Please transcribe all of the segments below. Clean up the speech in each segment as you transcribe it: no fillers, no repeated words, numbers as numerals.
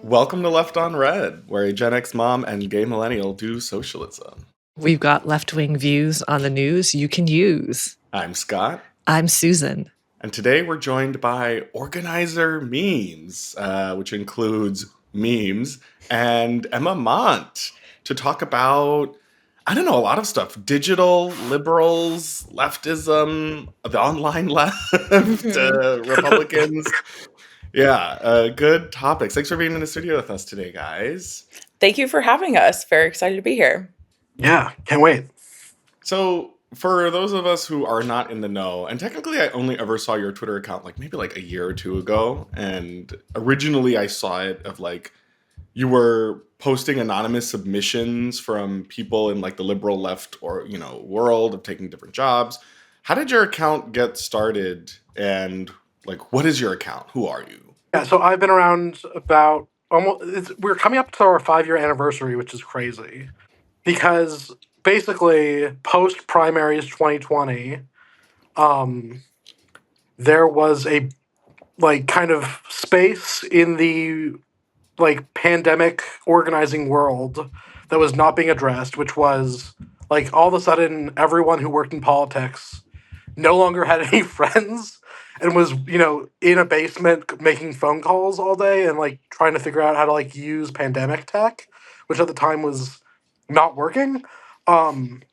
Welcome to Left on Red, where a Gen X mom and gay millennial do socialism. We've got left-wing views on the news you can use. I'm Scott, I'm Susan. and today we're joined by Organizer Memes, which includes memes, and Emma Mont to talk about, I don't know, a lot of stuff. Digital, liberals, leftism, the online left, Republicans. Yeah, good topics. Thanks for being in the studio with us today, guys. Thank you for having us. Very excited to be here. Yeah, can't wait. So, for those of us who are not in the know, and technically I only ever saw your Twitter account maybe a year or two ago, and originally I saw it of you were posting anonymous submissions from people in the liberal left or world of taking different jobs. How did your account get started, and what is your account? Who are you? Yeah, so I've been around about we're coming up to our 5-year anniversary, which is crazy. Because basically, post primaries 2020, there was a kind of space in the pandemic organizing world that was not being addressed, which was all of a sudden everyone who worked in politics no longer had any friends and was in a basement making phone calls all day and trying to figure out how to use pandemic tech, which at the time was not working. And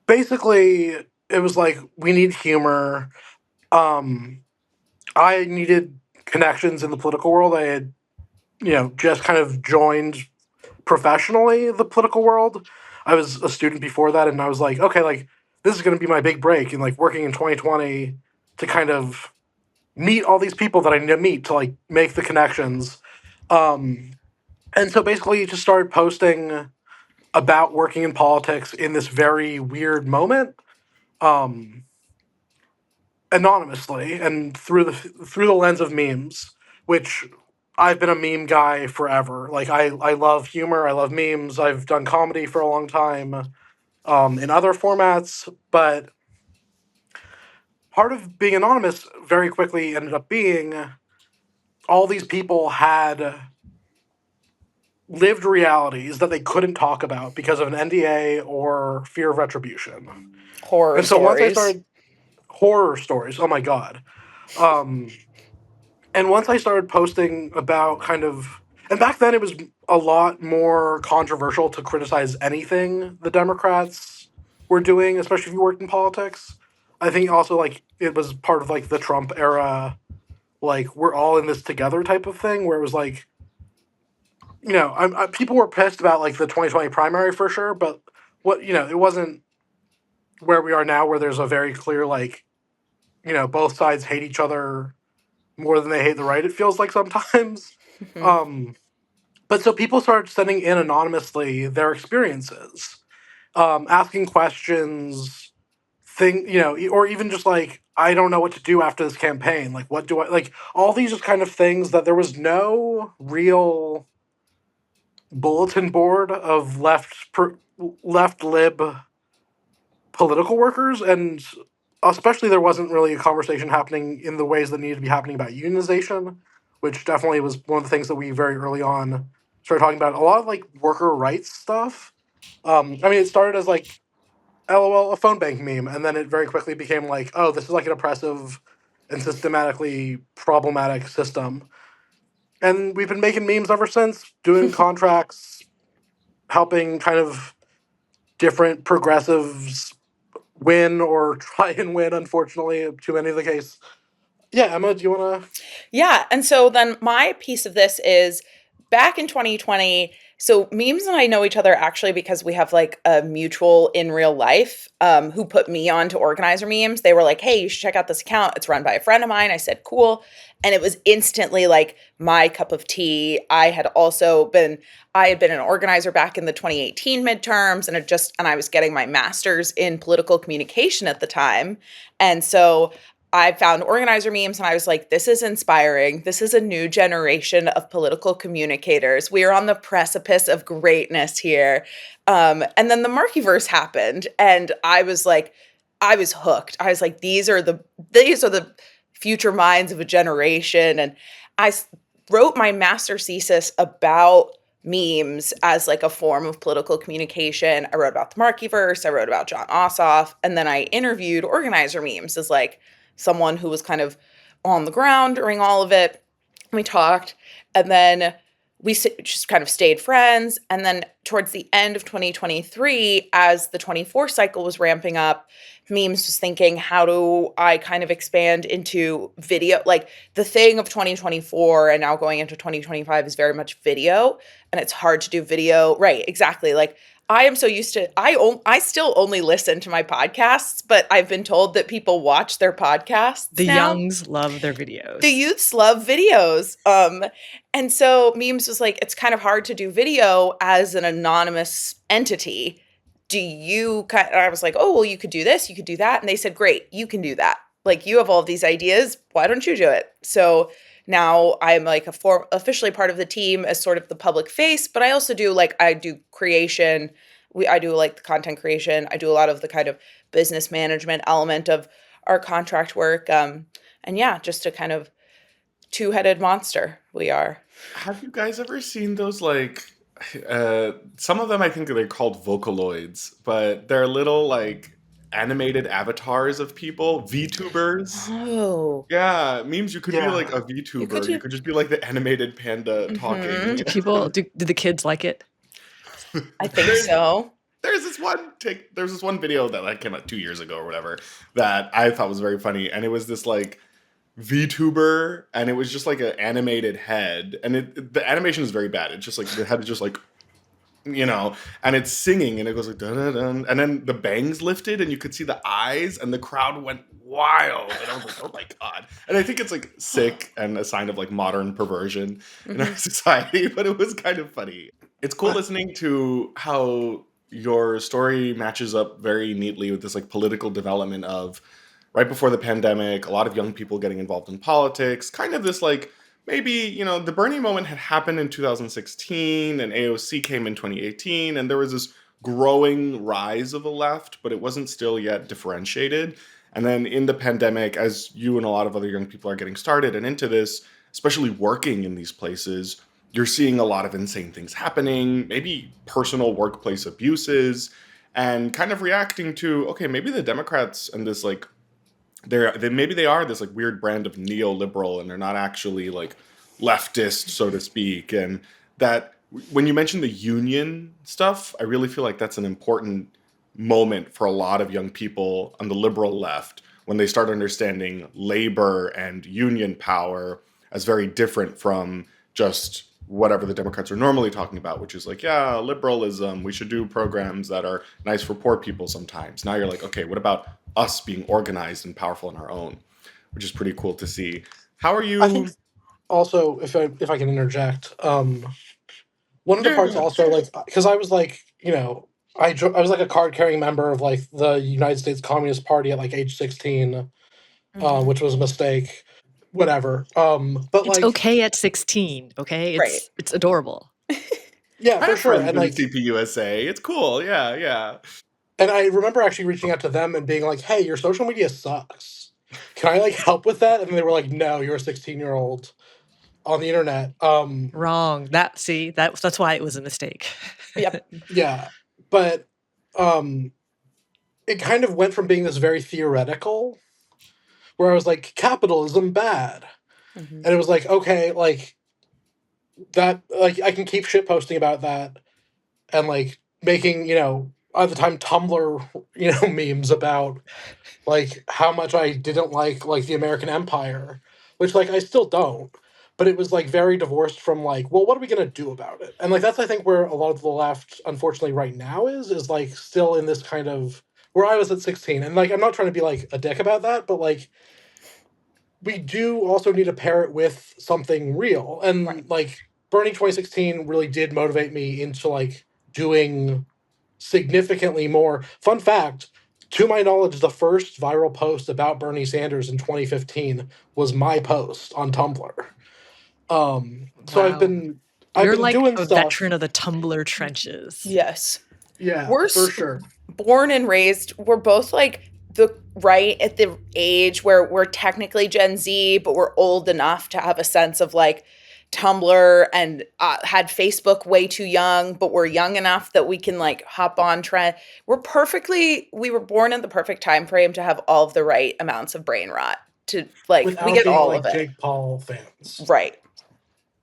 basically it was we need humor. I needed connections in the political world. I had just kind of joined professionally the political world. I was a student before that, and I was okay, this is going to be my big break, and working in 2020 to kind of meet all these people that I need to meet to make the connections. And so basically just started posting about working in politics in this very weird moment, anonymously and through the lens of memes, which I've been a meme guy forever. I love humor, I love memes. I've done comedy for a long time, in other formats, but part of being anonymous very quickly ended up being all these people had lived realities that they couldn't talk about because of an NDA or fear of retribution. Horror So once I stories. started horror stories, oh my god. And once I started posting about and back then it was a lot more controversial to criticize anything the Democrats were doing, especially if you worked in politics. I think also it was part of the Trump era, we're all in this together type of thing, where it was people were pissed about the 2020 primary for sure, but it wasn't where we are now, where there's a very clear both sides hate each other more than they hate the right, it feels like sometimes. But so people started sending in anonymously their experiences, asking questions, or even just I don't know what to do after this campaign. What do I all these just kind of things that there was no real bulletin board of left lib political workers, and especially there wasn't really a conversation happening in the ways that needed to be happening about unionization, which definitely was one of the things that we very early on started talking about. A lot of worker rights stuff. It started as LOL, a phone bank meme, and then it very quickly became oh, this is an oppressive and systematically problematic system. And we've been making memes ever since, doing contracts, helping kind of different progressives win or try and win, unfortunately, too many of the case. Yeah, Emma, do you want to? Yeah. And so then my piece of this is back in 2020. So memes and I know each other actually because we have a mutual in real life who put me on to Organizer Memes. They were hey, you should check out this account. It's run by a friend of mine. I said, cool. And it was instantly my cup of tea. I had been an organizer back in the 2018 midterms, and I was getting my master's in political communication at the time. And so I found Organizer Memes and I was this is inspiring. This is a new generation of political communicators. We are on the precipice of greatness here. And then the Markyverse happened and I was hooked. I was these are the future minds of a generation. And wrote my master's thesis about memes as like a form of political communication. I wrote about the Markyverse, I wrote about John Ossoff, and then I interviewed organizer memes as like someone who was kind of on the ground during all of it. We talked, and then we just kind of stayed friends. And then towards the end of 2023, as the 24 cycle was ramping up, memes was thinking, how do I kind of expand into video? Like the thing of 2024 and now going into 2025 is very much video, and it's hard to do video. Right, exactly. Like I am so used to, I still only listen to my podcasts, but I've been told that people watch their podcasts The now. youngs love their videos. The youths love videos. And so memes was like, it's kind of hard to do video as an anonymous entity. I was like, oh, well, you could do this, you could do that. And they said, great, you can do that. Like, you have all of these ideas. Why don't you do it? So now I'm like officially part of the team as sort of the public face, but I also do I do creation. I do like the content creation. I do a lot of the kind of business management element of our contract work. And yeah, just a kind of two-headed monster we are. Have you guys ever seen those some of them I think they're called Vocaloids, but they're little animated avatars of people, VTubers. Oh. Yeah, memes. You could be Yeah. like a You VTuber. could You do- could just be like the animated panda talking. Mhm. Do people, do the kids like it? I think so. There's this one video that came out 2 years ago or whatever that I thought was very funny, and it was this VTuber, and it was just like an animated head, and the animation is very bad. It's just like the head is just and it's singing, and it goes like dun dun dun, and then the bangs lifted, and you could see the eyes, and the crowd went wild, and I was like, oh my god! And I think it's sick and a sign of modern perversion in our society, but it was kind of funny. It's cool listening to how your story matches up very neatly with this political development of right before the pandemic, a lot of young people getting involved in politics, kind of this maybe, the Bernie moment had happened in 2016 and AOC came in 2018, and there was this growing rise of the left, but it wasn't still yet differentiated. And then in the pandemic, as you and a lot of other young people are getting started and into this, especially working in these places, you're seeing a lot of insane things happening, maybe personal workplace abuses, and kind of reacting to, okay, maybe the Democrats and this maybe they are this weird brand of neoliberal, and they're not actually leftist, so to speak. And that when you mention the union stuff, I really feel like that's an important moment for a lot of young people on the liberal left when they start understanding labor and union power as very different from just whatever the Democrats are normally talking about, which is liberalism, we should do programs that are nice for poor people sometimes. Now you're okay, what about us being organized and powerful on our own, which is pretty cool to see. How are you? I think also, if I can interject, one of the parts also because I was I was a card carrying member of the United States Communist Party at age 16, which was a mistake. Whatever. But It's okay at 16. Okay, Right. It's adorable. Yeah, I for have sure. friends And in CPUSA. It's cool. Yeah. and I remember actually reaching out to them and being like, "Hey, your social media sucks. Can I help with that?" And they were like, "No, you're a 16-year-old on the internet." Wrong. That's why it was a mistake. Yep. Yeah, but it kind of went from being this very theoretical, where I was like, capitalism bad, and it was okay, that I can keep shit posting about that, and making at the time Tumblr memes about how much I didn't like the American Empire, which I still don't, but it was very divorced from well, what are we gonna do about it? And that's I think where a lot of the left unfortunately right now is still in this kind of where I was at 16, and I'm not trying to be a dick about that, but we do also need to pair it with something real, and Right. Bernie 2016 really did motivate me into doing significantly more. Fun fact, to my knowledge, the first viral post about Bernie Sanders in 2015 was my post on Tumblr. So Wow. I've You're been doing a stuff. veteran of the Tumblr trenches. Yes. Yeah, We're for sure. born and raised, we're both the right at the age where we're technically Gen Z, but we're old enough to have a sense of Tumblr and had Facebook way too young, but we're young enough that we can like hop on trend. We were born in the perfect time frame to have all of the right amounts of brain rot to like, we Without get being all like of it. Jake Paul fans. Right.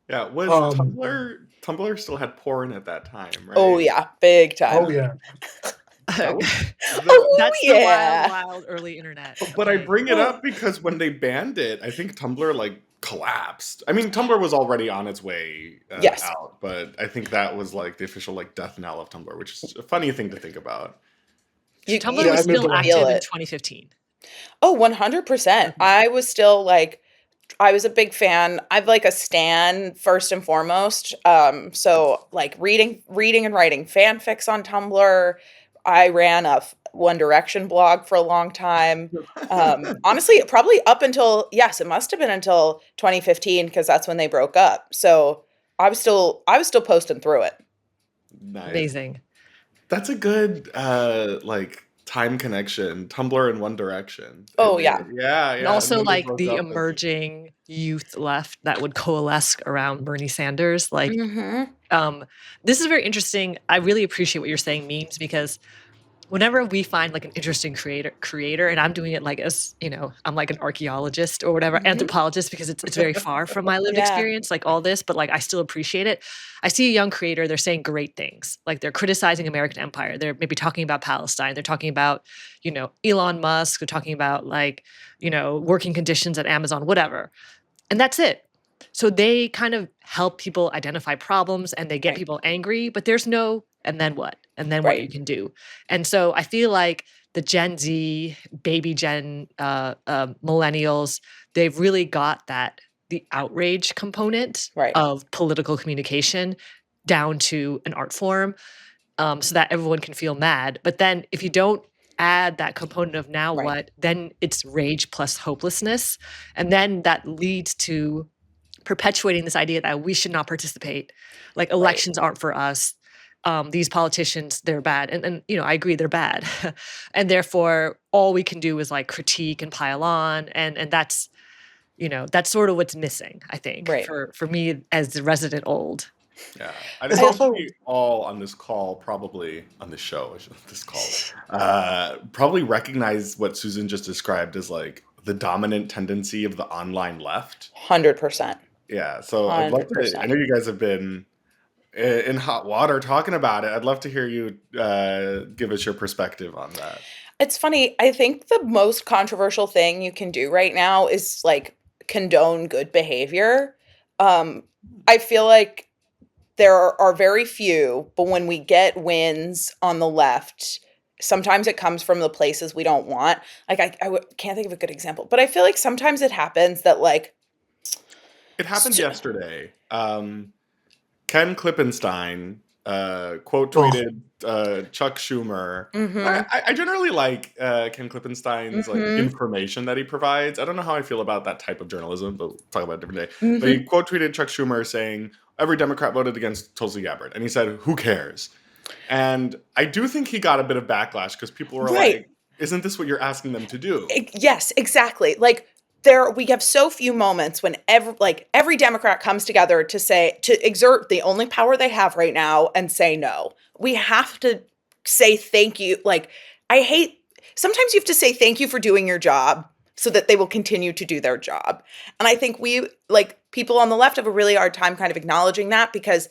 Yeah, was Tumblr still had porn at that time, right? Oh yeah, big time. Oh yeah. That was That's the wild early internet. But I Okay. bring it up because when they banned it, I think Tumblr like collapsed. I mean, Tumblr was already on its way Yes. out, but I think that was like the official like death knell of Tumblr, which is a funny thing to think about. Tumblr you was moved still away. active feel in it. 2015. Oh, 100%. I was still like, I was a big fan. I've like a stan first and foremost. So like reading and writing fanfics on Tumblr. I ran a One Direction blog for a long time. Honestly, probably up until, yes, it must have been until 2015 because that's when they broke up. So I was still posting through it. Nice. Amazing. That's a good like time connection. Tumblr and One Direction. Oh, And yeah. yeah. And also then they like broke the up and- emerging youth left that would coalesce around Bernie Sanders. Like, this is very interesting. I really appreciate what you're saying, memes, because whenever we find like an interesting creator, and I'm doing it like as, you know, I'm like an archaeologist or whatever, anthropologist, because it's very far from my lived experience, like all this, but like I still appreciate it. I see a young creator, they're saying great things. Like they're criticizing American empire. They're maybe talking about Palestine. They're talking about, you know, Elon Musk. They're talking about like, you know, working conditions at Amazon, whatever. And that's it. So they kind of help people identify problems and they get people angry, but there's no, and then what? And then what you can do. And so I feel like the Gen Z, baby Gen, millennials, they've really got the outrage component of political communication down to an art form, so that everyone can feel mad. But then if you don't add that component of now what, then it's rage plus hopelessness. And then that leads to perpetuating this idea that we should not participate. Like elections aren't for us. These politicians, they're bad. And you know, I agree they're bad. And therefore all we can do is like critique and pile on. And that's, you know, that's sort of what's missing, I think, for me as the resident old. Yeah, I think also we all on this call, probably on this show, this call, probably recognize what Susan just described as like the dominant tendency of the online left. 100%. Yeah, so I'd love to. I know you guys have been in hot water talking about it. I'd love to hear you give us your perspective on that. It's funny. I think the most controversial thing you can do right now is like condone good behavior. I feel like there are very few, but when we get wins on the left, sometimes it comes from the places we don't want. Like I can't think of a good example, but I feel like sometimes it happens that like it happened yesterday. Ken Klippenstein quote tweeted Chuck Schumer. I generally like Ken Klippenstein's like information that he provides. I don't know how I feel about that type of journalism, but we'll talk about it a different day. But he quote tweeted Chuck Schumer saying, every Democrat voted against Tulsi Gabbard. And he said, who cares? And I do think he got a bit of backlash because people were like, isn't this what you're asking them to do? Yes, exactly. Like we have so few moments when every Democrat comes together to exert the only power they have right now and say no. We have to say thank you. Like sometimes you have to say thank you for doing your job so that they will continue to do their job. And I think we, like, people on the left have a really hard time kind of acknowledging that, because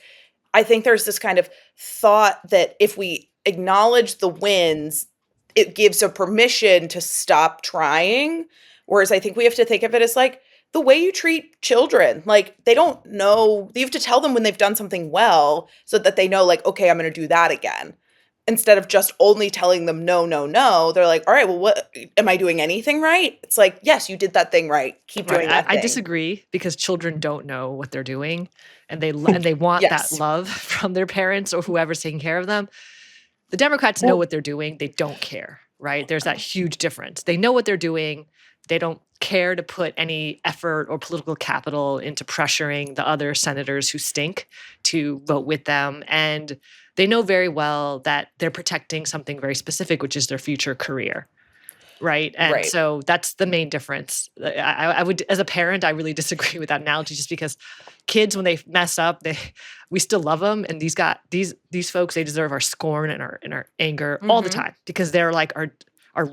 I think there's this kind of thought that if we acknowledge the wins, it gives a permission to stop trying. Whereas I think we have to think of it as like the way you treat children. Like they don't know, you have to tell them when they've done something well so that they know like, okay, I'm going to do that again. Instead of just only telling them no, no, no, they're like, all right, well, what am I doing anything right? It's like, yes, you did that thing right. Keep doing that thing. I disagree, because children don't know what they're doing, and they want that love from their parents or whoever's taking care of them. The Democrats know what they're doing. They don't care, right? There's that huge difference. They know what they're doing. They don't care to put any effort or political capital into pressuring the other senators who stink to vote with them. And they know very well that they're protecting something very specific, which is their future career. right? And Right. so that's the main difference. I would, as a parent, I really disagree with that analogy, just because kids, when they mess up, we still love them, and these folks, they deserve our scorn and our anger all the time, because they're like our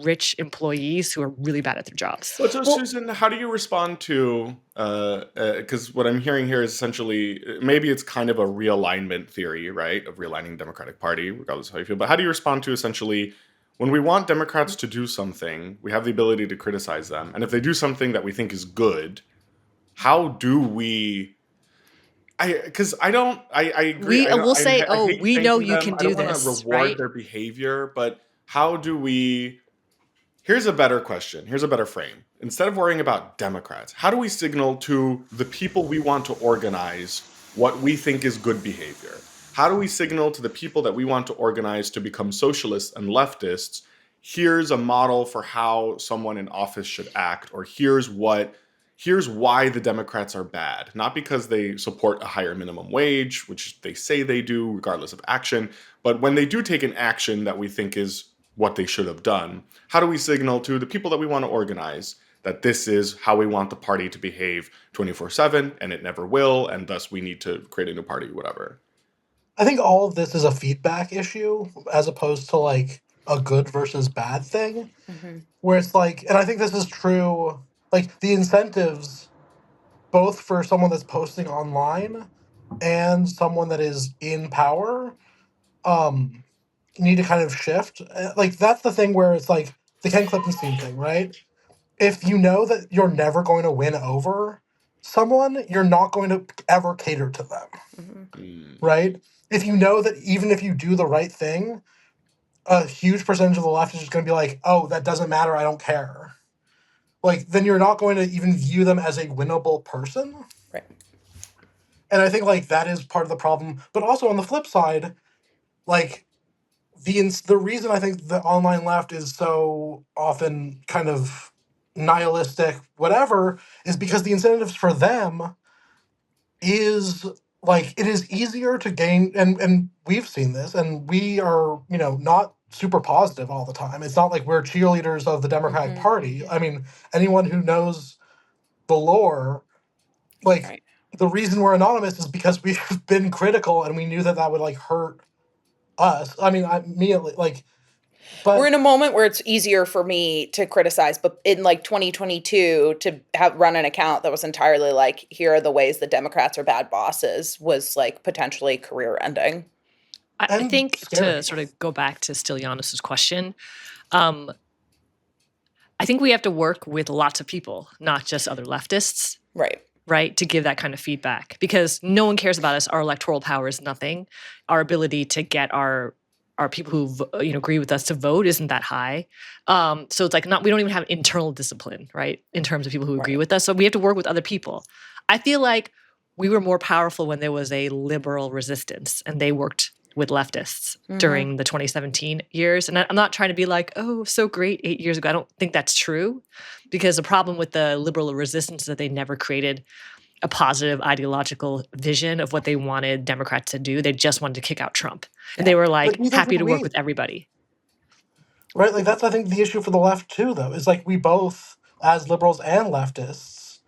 rich employees who are really bad at their jobs. But so, Susan, how do you respond to, because what I'm hearing here is essentially, maybe it's kind of a realignment theory, right, of realigning the Democratic Party, regardless of how you feel, but how do you respond to essentially, when we want Democrats to do something, we have the ability to criticize them, and if they do something that we think is good, how do we... I agree. We'll say, I oh, hate we know thanking you them. can I don't do want to this, reward right? their behavior, but how do we... Here's a better question. Here's a better frame. Instead of worrying about Democrats, how do we signal to the people we want to organize what we think is good behavior? How do we signal to the people that we want to organize to become socialists and leftists, here's a model for how someone in office should act, or here's why the Democrats are bad? Not because they support a higher minimum wage, which they say they do, regardless of action, but when they do take an action that we think is what they should have done, how do we signal to the people that we want to organize that this is how we want the party to behave 24/7, and it never will, and thus we need to create a new party, whatever? I think all of this is a feedback issue as opposed to like a good versus bad thing. Where it's like, and I think this is true, like the incentives, both for someone that's posting online and someone that is in power, need to kind of shift. Like that's the thing where it's like the Ken Klippenstein thing, right? If you know that you're never going to win over someone, you're not going to ever cater to them, right? If you know that even if you do the right thing, a huge percentage of the left is just going to be like, oh, that doesn't matter, I don't care. Like, then you're not going to even view them as a winnable person. Right. And I think, like, that is part of the problem. But also, on the flip side, like, the reason I think the online left is so often kind of nihilistic, whatever, is because the incentives for them is like it is easier to gain, and we've seen this, and we are not super positive all the time. It's not like we're cheerleaders of the Democratic Party. I mean, anyone who knows the lore, like Right. the reason we're anonymous is because we've been critical and we knew that would like hurt us. I mean, but We're in a moment where it's easier for me to criticize, but in like 2022 to have run an account that was entirely like, here are the ways the Democrats are bad bosses was like potentially career ending. I And think scary. to sort of go back to Stylianos' question, I think we have to work with lots of people, not just other leftists, Right. to give that kind of feedback, because no one cares about us. Our electoral power is nothing. Our ability to get our people who agree with us to vote isn't that high. So it's like we don't even have internal discipline, right, in terms of people who agree with us. So we have to work with other people. I feel like we were more powerful when there was a liberal resistance, and they worked with leftists during the 2017 years. And I'm not trying to be like, oh, so great 8 years ago. I don't think that's true, because the problem with the liberal resistance is that they never created a positive ideological vision of what they wanted Democrats to do. They just wanted to kick out Trump. And they were like neither happy did to work we. with everybody. Right? Like that's I think the issue for the left too, though, is like we both, as liberals and leftists,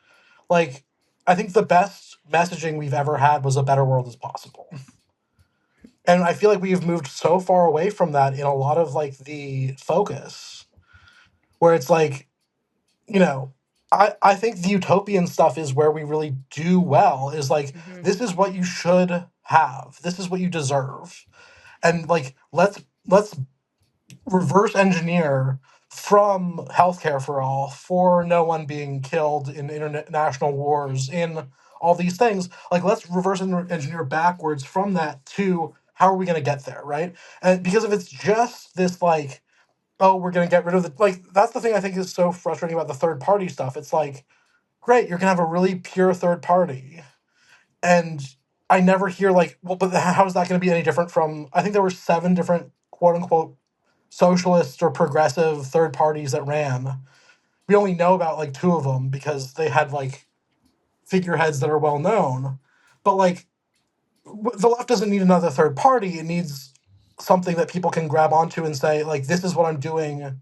like I think the best messaging we've ever had was a better world is possible. And I feel like we've moved so far away from that in a lot of like the focus, where it's like, I think the utopian stuff is where we really do well, is like, this is what you should have. This is what you deserve. And like, let's reverse engineer from healthcare for all, for no one being killed in international wars, in all these things. Like, let's reverse engineer backwards from that to how are we going to get there, right? And because if it's just this, like, oh, we're going to get rid of that's the thing I think is so frustrating about the third party stuff. It's like, great, you're going to have a really pure third party. And I never hear like, well, but how is that going to be any different from, I think there were 7 different quote unquote socialist or progressive third parties that ran. We only know about like 2 of them because they had like figureheads that are well known. But like the left doesn't need another third party. It needs something that people can grab onto and say like, this is what I'm doing.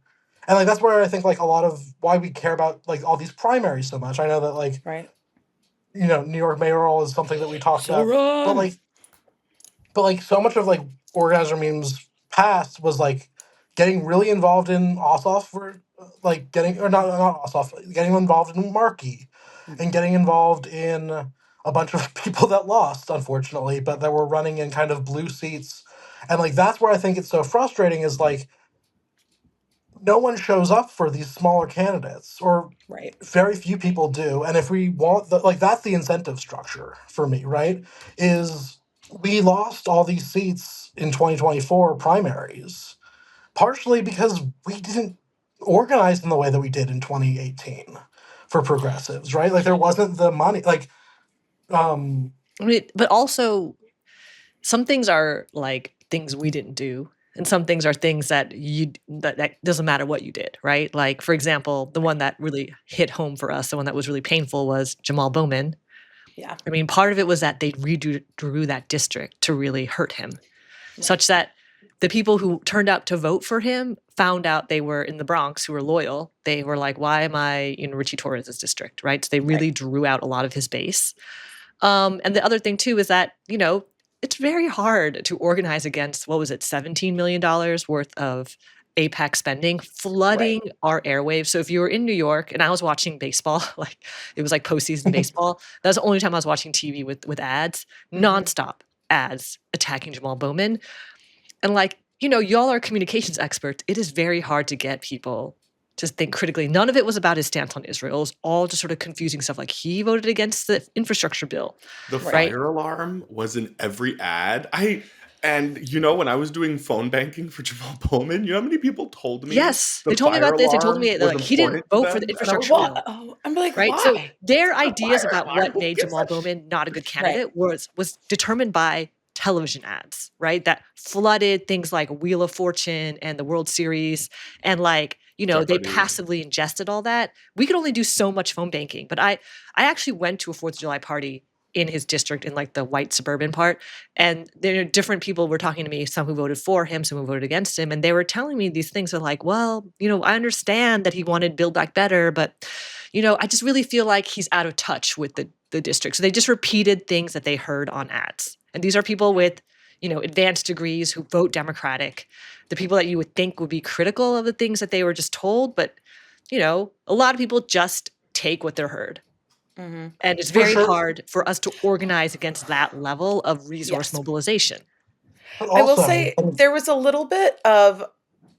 And like that's where I think like a lot of why we care about like all these primaries so much. I know that like Right. New York mayoral is something that we talked So about, run. but like so much of like organizer memes past was like getting really involved in Ossoff for like getting or not Ossoff, getting involved in Markey and getting involved in a bunch of people that lost, unfortunately, but that were running in kind of blue seats. And like that's where I think it's so frustrating is like no one shows up for these smaller candidates, or Right. very few people do. And if we want that's the incentive structure for me, right? Is we lost all these seats in 2024 primaries, partially because we didn't organize in the way that we did in 2018 for progressives, right? Like there wasn't the money. Like, I mean, but also some things are like things we didn't do, and some things are things that that doesn't matter what you did, right? Like for example, the one that really hit home for us, the one that was really painful, was Jamal Bowman. Yeah. I mean, part of it was that they redrew that district to really hurt him, such that the people who turned out to vote for him found out they were in the Bronx who were loyal. They were like, why am I in Richie Torres' district, right? So they really drew out a lot of his base. And the other thing too is that, it's very hard to organize against, what was it, $17 million worth of APAC spending, flooding our airwaves. So if you were in New York and I was watching baseball, like it was like postseason baseball, that was the only time I was watching TV with ads, nonstop ads attacking Jamal Bowman. And like, y'all are communications experts. It is very hard to get people to think critically. None of it was about his stance on Israel. It was all just sort of confusing stuff. Like he voted against the infrastructure bill. The Right. fire alarm was in every ad. And when I was doing phone banking for Jamal Bowman, you know how many people told me Yes, the they told me fire about this. They told alarm me was like he didn't important to vote for them? the And I was infrastructure like, bill. Oh, I'm like, Right. why? So their It's a ideas fire about alarm. what Who made gives Jamal a Bowman not a good Right. candidate was determined by television ads, right? That flooded things like Wheel of Fortune and the World Series. And like, they Jeopardy. passively ingested all that. We could only do so much phone banking. But I actually went to a 4th of July party in his district, in like the white suburban part. And there are different people were talking to me, some who voted for him, some who voted against him. And they were telling me these things of like, well, I understand that he wanted Build Back Better, but I just really feel like he's out of touch with the district. So they just repeated things that they heard on ads. And these are people with, advanced degrees who vote Democratic, the people that you would think would be critical of the things that they were just told. But, a lot of people just take what they're heard. Mm-hmm. And it's For very sure. hard for us to organize against that level of resource mobilization. But I will also, say there was a little bit of,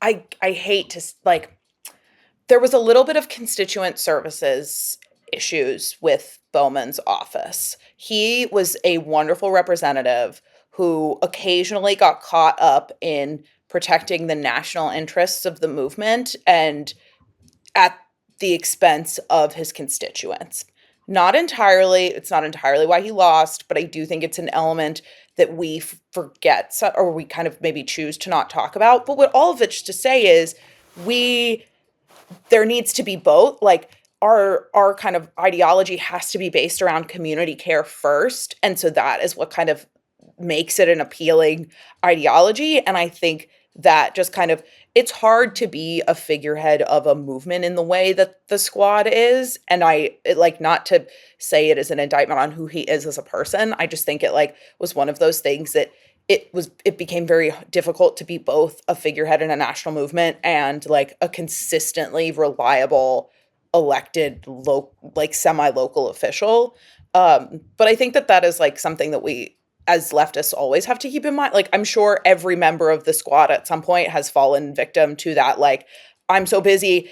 I hate to like, there was a little bit of constituent services issues with Bowman's office. He was a wonderful representative who occasionally got caught up in protecting the national interests of the movement and at the expense of his constituents. It's not entirely why he lost, but I do think it's an element that we forget, or we kind of maybe choose to not talk about. But what all of it's to say is there needs to be both. Like our kind of ideology has to be based around community care first. And so that is what kind of makes it an appealing ideology. And I think that just kind of, it's hard to be a figurehead of a movement in the way that the squad is. And not to say it as an indictment on who he is as a person. I just think it was one of those things that it became very difficult to be both a figurehead in a national movement and like a consistently reliable elected semi-local official. But I think that is like something that we as leftists always have to keep in mind. Like I'm sure every member of the squad at some point has fallen victim to that. Like I'm so busy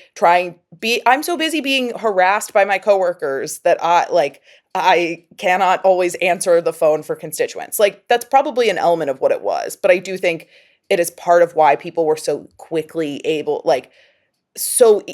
being harassed by my coworkers that I cannot always answer the phone for constituents. Like that's probably an element of what it was, but I do think it is part of why people were so quickly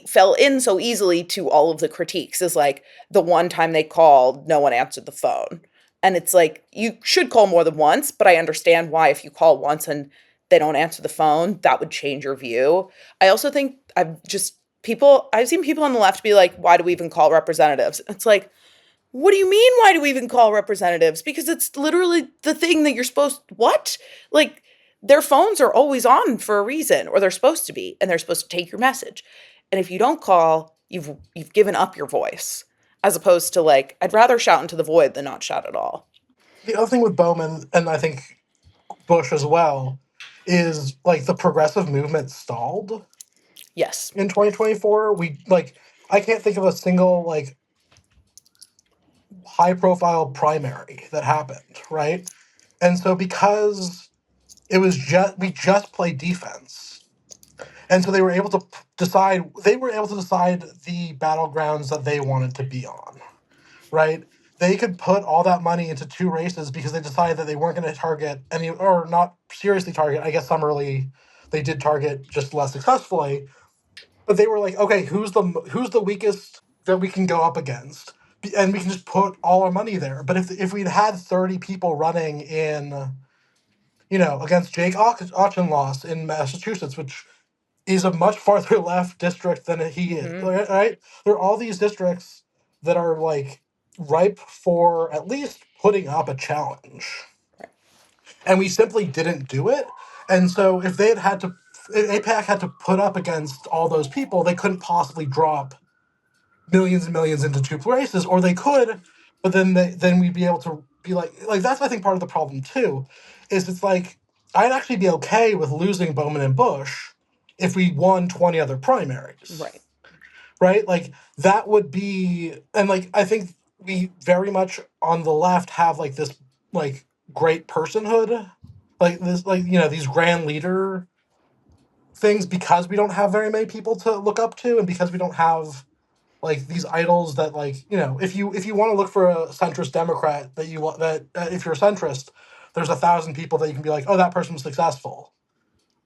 fell in so easily to all of the critiques is like the one time they called, no one answered the phone. And it's like, you should call more than once, but I understand why if you call once and they don't answer the phone, that would change your view. I also think I've seen people on the left be like, why do we even call representatives? It's like, what do you mean, why do we even call representatives? Because it's literally the thing that you're what? Like, their phones are always on for a reason, or they're supposed to be, and they're supposed to take your message. And if you don't call, you've given up your voice, as opposed to like, I'd rather shout into the void than not shout at all. The other thing with Bowman, and I think Bush as well, is like the progressive movement stalled Yes. in 2024. I can't think of a single like high profile primary that happened, right? And so because we just played defense, and so they were able to decide the battlegrounds that they wanted to be on, right? They could put all that money into two races because they decided that they weren't going to target any, or not seriously target. I guess some early they did target, just less successfully. But they were like, okay, who's the weakest that we can go up against, and we can just put all our money there. But if we'd had 30 people running in, against Jake Auchinloss in Massachusetts, which is a much farther left district than he is, right? There are all these districts that are like ripe for at least putting up a challenge, and we simply didn't do it. And so if APAC had to put up against all those people, they couldn't possibly drop millions and millions into two races, or they could, but then we'd be able to be like that's, I think, part of the problem too, is it's like I'd actually be okay with losing Bowman and Bush if we won 20 other primaries. Right? Like that would be, and like I think we very much on the left have like this like great personhood, like this, like, these grand leader things, because we don't have very many people to look up to, and because we don't have like these idols that, like, if you want to look for a centrist Democrat that you want, that if you're a centrist, there's 1,000 people that you can be like, oh, that person was successful.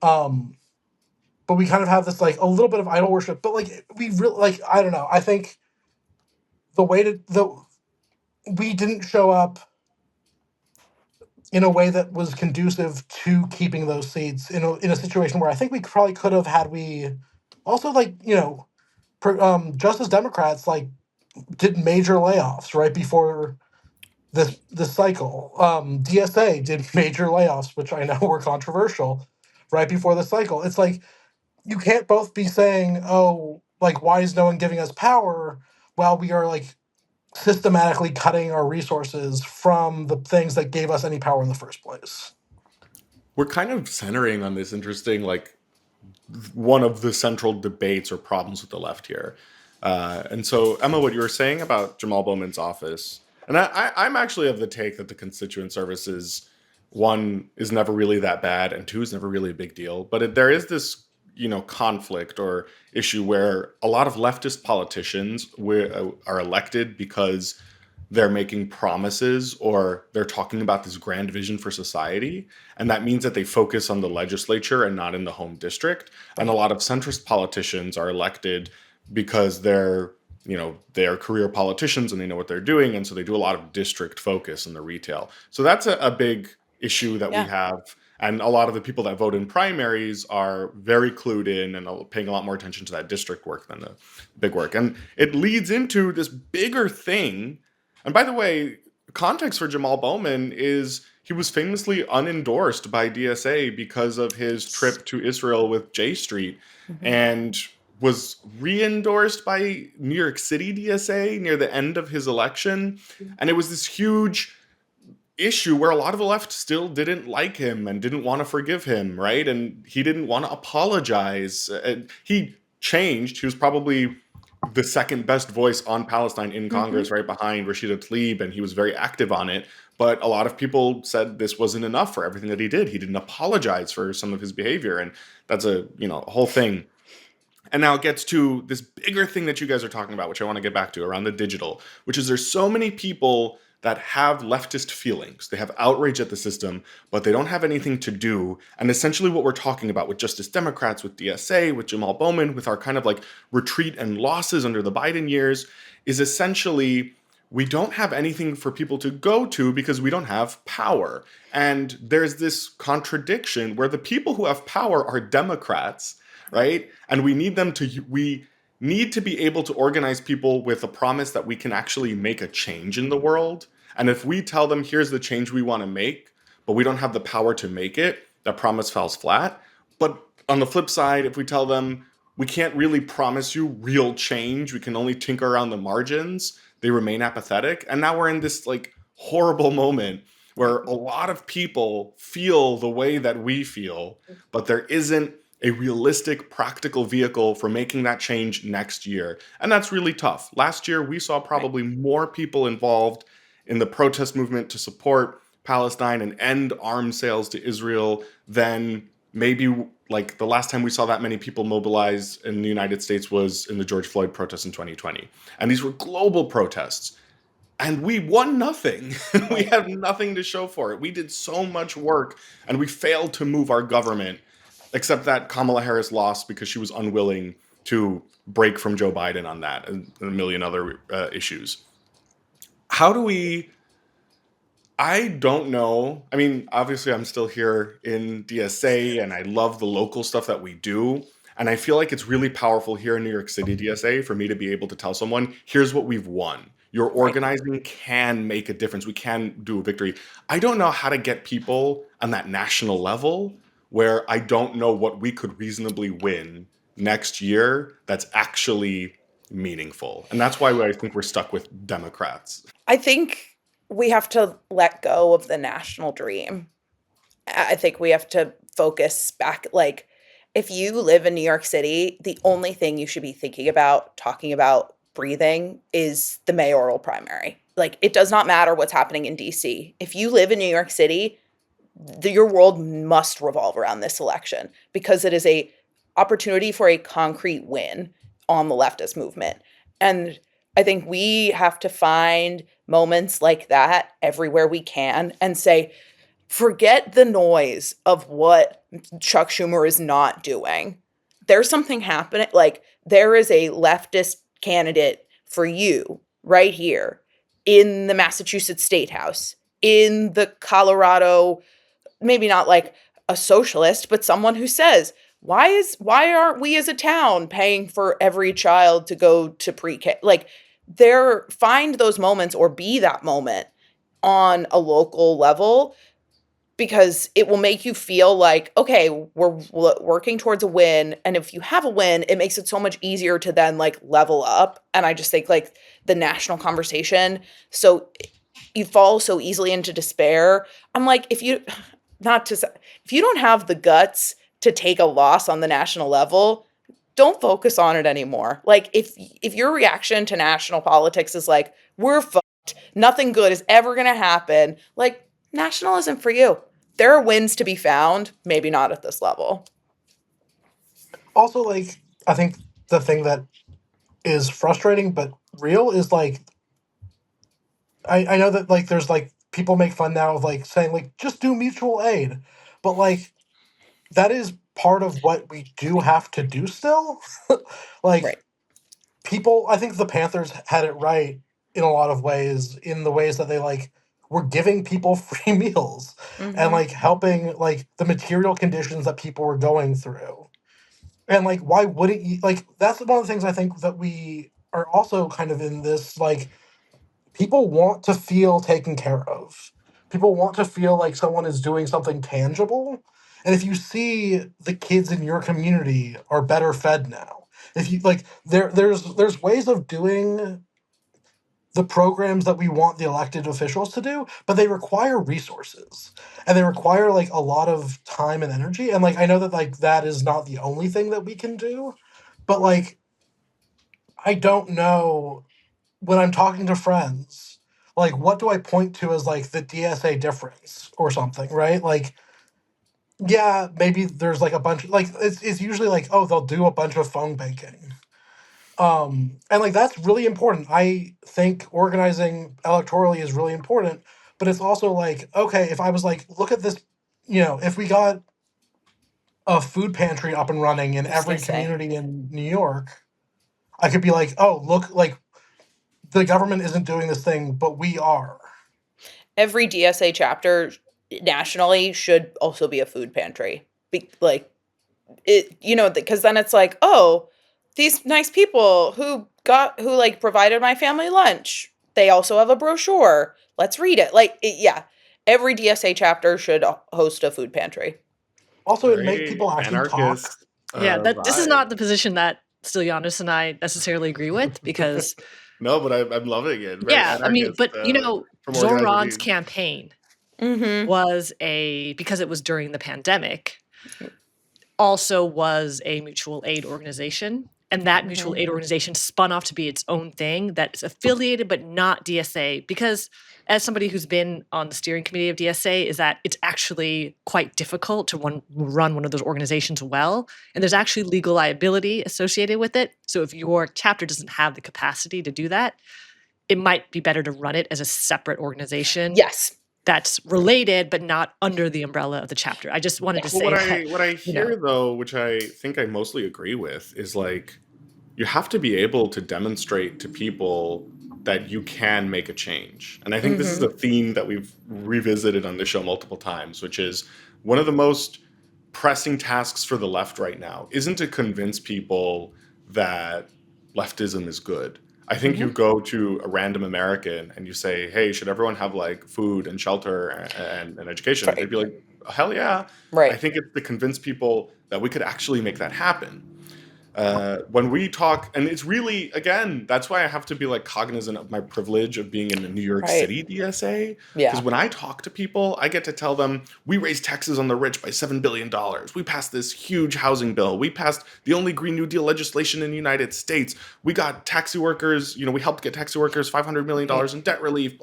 But we kind of have this like a little bit of idol worship, but like we really, like, I don't know. I think we didn't show up in a way that was conducive to keeping those seats in a situation where I think we probably could have, had we also, like, just as Democrats like did major layoffs right before this cycle. DSA did major layoffs, which I know were controversial, right before the cycle. It's like you can't both be saying, oh, like, why is no one giving us power, while we are like systematically cutting our resources from the things that gave us any power in the first place. We're kind of centering on this interesting, like, one of the central debates or problems with the left here. And so, Emma, what you were saying about Jamal Bowman's office, and I'm actually of the take that the constituent services, one, is never really that bad, and two, is never really a big deal. But there is this, conflict or issue where a lot of leftist politicians are elected because they're making promises or they're talking about this grand vision for society. And that means that they focus on the legislature and not in the home district. And a lot of centrist politicians are elected because they're career politicians and they know what they're doing. And so they do a lot of district focus in the retail. So that's a big issue that we have. And a lot of the people that vote in primaries are very clued in and paying a lot more attention to that district work than the big work. And it leads into this bigger thing. And by the way, context for Jamal Bowman is he was famously unendorsed by DSA because of his trip to Israel with J Street, and was re-endorsed by New York City DSA near the end of his election. And it was this huge issue where a lot of the left still didn't like him and didn't want to forgive him, right? And he didn't want to apologize. He changed. He was probably the second best voice on Palestine in Congress, right behind Rashida Tlaib, and he was very active on it. But a lot of people said this wasn't enough for everything that he did. He didn't apologize for some of his behavior, and that's a whole thing. And now it gets to this bigger thing that you guys are talking about, which I want to get back to, around the digital, which is there's so many people that have leftist feelings. They have outrage at the system, but they don't have anything to do. And essentially what we're talking about with Justice Democrats, with DSA, with Jamal Bowman, with our kind of like retreat and losses under the Biden years, is essentially we don't have anything for people to go to because we don't have power. And there's this contradiction where the people who have power are Democrats, right? And we need to be able to organize people with a promise that we can actually make a change in the world. And if we tell them, here's the change we want to make, but we don't have the power to make it, that promise falls flat. But on the flip side, if we tell them we can't really promise you real change, we can only tinker around the margins, they remain apathetic. And now we're in this like horrible moment where a lot of people feel the way that we feel, but there isn't a realistic, practical vehicle for making that change next year. And that's really tough. Last year, we saw probably more people involved in the protest movement to support Palestine and end arms sales to Israel than maybe like the last time we saw that many people mobilize in the United States was in the George Floyd protests in 2020. And these were global protests. And we won nothing. We have nothing to show for it. We did so much work and we failed to move our government, except that Kamala Harris lost because she was unwilling to break from Joe Biden on that and a million other issues. How do we... I don't know. I mean, obviously, I'm still here in DSA and I love the local stuff that we do. And I feel like it's really powerful here in New York City DSA for me to be able to tell someone, here's what we've won. Your organizing can make a difference. We can do a victory. I don't know how to get people on that national level where I don't know what we could reasonably win next year that's actually meaningful. And that's why I think we're stuck with Democrats. I think we have to let go of the national dream. I think we have to focus back. Like, if you live in New York City, the only thing you should be thinking about, talking about, breathing is the mayoral primary. Like, it does not matter what's happening in DC. If you live in New York City, your world must revolve around this election because it is a opportunity for a concrete win on the leftist movement. And I think we have to find moments like that everywhere we can and say, forget the noise of what Chuck Schumer is not doing. There's something happening. Like, there is a leftist candidate for you right here in the Massachusetts State House, in the Colorado, maybe not like a socialist, but someone who says, why aren't we as a town paying for every child to go to pre-K? Like, find those moments or be that moment on a local level, because it will make you feel like, okay, we're working towards a win. And if you have a win, it makes it so much easier to then like level up. And I just think like the national conversation, so you fall so easily into despair. I'm like, if you don't have the guts to take a loss on the national level, don't focus on it anymore. Like, if your reaction to national politics is like, we're fucked, nothing good is ever going to happen, like, national isn't for you. There are wins to be found, maybe not at this level. Also, like, I think the thing that is frustrating but real is like, I know that like there's like people make fun now of like saying like just do mutual aid, but like that is part of what we do have to do still. Like, people, I think the Panthers had it right in a lot of ways, in the ways that they like were giving people free meals and like helping like the material conditions that people were going through. And like, why wouldn't you, like, that's one of the things I think that we are also kind of in this, like, people want to feel taken care of. People want to feel like someone is doing something tangible. And if you see the kids in your community are better fed now, if you like, there's ways of doing the programs that we want the elected officials to do, but they require resources and they require like a lot of time and energy. And like, I know that like that is not the only thing that we can do, but like, I don't know, when I'm talking to friends, like, what do I point to as like the DSA difference or something, right? Like, yeah, maybe there's like a bunch of, like, it's usually like, oh, they'll do a bunch of phone banking. And like, that's really important. I think organizing electorally is really important, but it's also like, okay, if I was like, look at this, if we got a food pantry up and running in every community in New York, I could be like, oh, look, like, the government isn't doing this thing, but we are. Every DSA chapter nationally should also be a food pantry. Like, it, because then it's like, oh, these nice people who like provided my family lunch, they also have a brochure. Let's read it. Like, yeah, every DSA chapter should host a food pantry. Also, it make Very people actually talk. anarchist. Yeah, this is Vibe. not the position that Stylianos and I necessarily agree with because No, but I'm loving it. Very yeah, I mean, anarchist but you know, from organized Zoran's means. campaign Mm-hmm. was because it was during the pandemic, also was a mutual aid organization. And that mutual aid organization spun off to be its own thing that's affiliated but not DSA. Because as somebody who's been on the steering committee of DSA, is that it's actually quite difficult to run one of those organizations well. And there's actually legal liability associated with it. So if your chapter doesn't have the capacity to do that, it might be better to run it as a separate organization. Yes. That's related, but not under the umbrella of the chapter. I just wanted to say that. What I hear though, which I think I mostly agree with, is like you have to be able to demonstrate to people that you can make a change. And I think this is a theme that we've revisited on this show multiple times, which is one of the most pressing tasks for the left right now isn't to convince people that leftism is good. I think you go to a random American and you say, hey, should everyone have like food and shelter and education? Right. They'd be like, hell yeah. Right. I think it's to convince people that we could actually make that happen. When we talk, and it's really, again, that's why I have to be like cognizant of my privilege of being in the New York City DSA. Because when I talk to people, I get to tell them, we raised taxes on the rich by $7 billion. We passed this huge housing bill. We passed the only Green New Deal legislation in the United States. We got taxi workers, we helped get taxi workers $500 million in debt relief,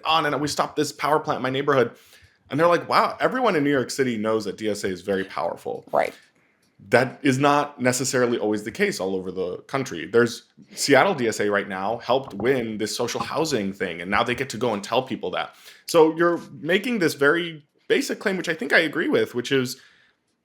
and we stopped this power plant in my neighborhood. And they're like, wow, everyone in New York City knows that DSA is very powerful. Right. That is not necessarily always the case all over the country. There's Seattle DSA right now helped win this social housing thing, and now they get to go and tell people that. So you're making this very basic claim, which I think I agree with, which is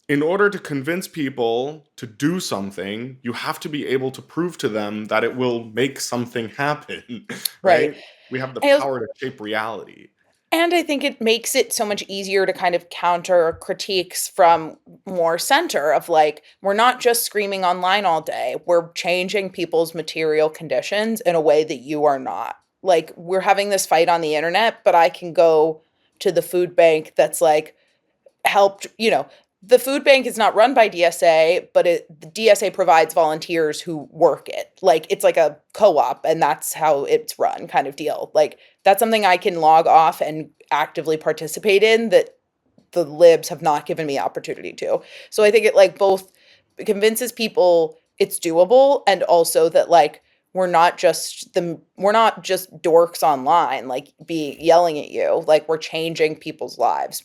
in order to convince people to do something, you have to be able to prove to them that it will make something happen. Right? We have the power to shape reality. And I think it makes it so much easier to kind of counter critiques from more center of like, we're not just screaming online all day. We're changing people's material conditions in a way that you are not. Like, we're having this fight on the internet, but I can go to the food bank that's like helped, the food bank is not run by DSA, but the DSA provides volunteers who work it. Like, it's like a co-op, and that's how it's run kind of deal. Like, that's something I can log off and actively participate in that the libs have not given me opportunity to. So I think it like both convinces people it's doable, and also that like we're not just dorks online, like yelling at you. Like, we're changing people's lives.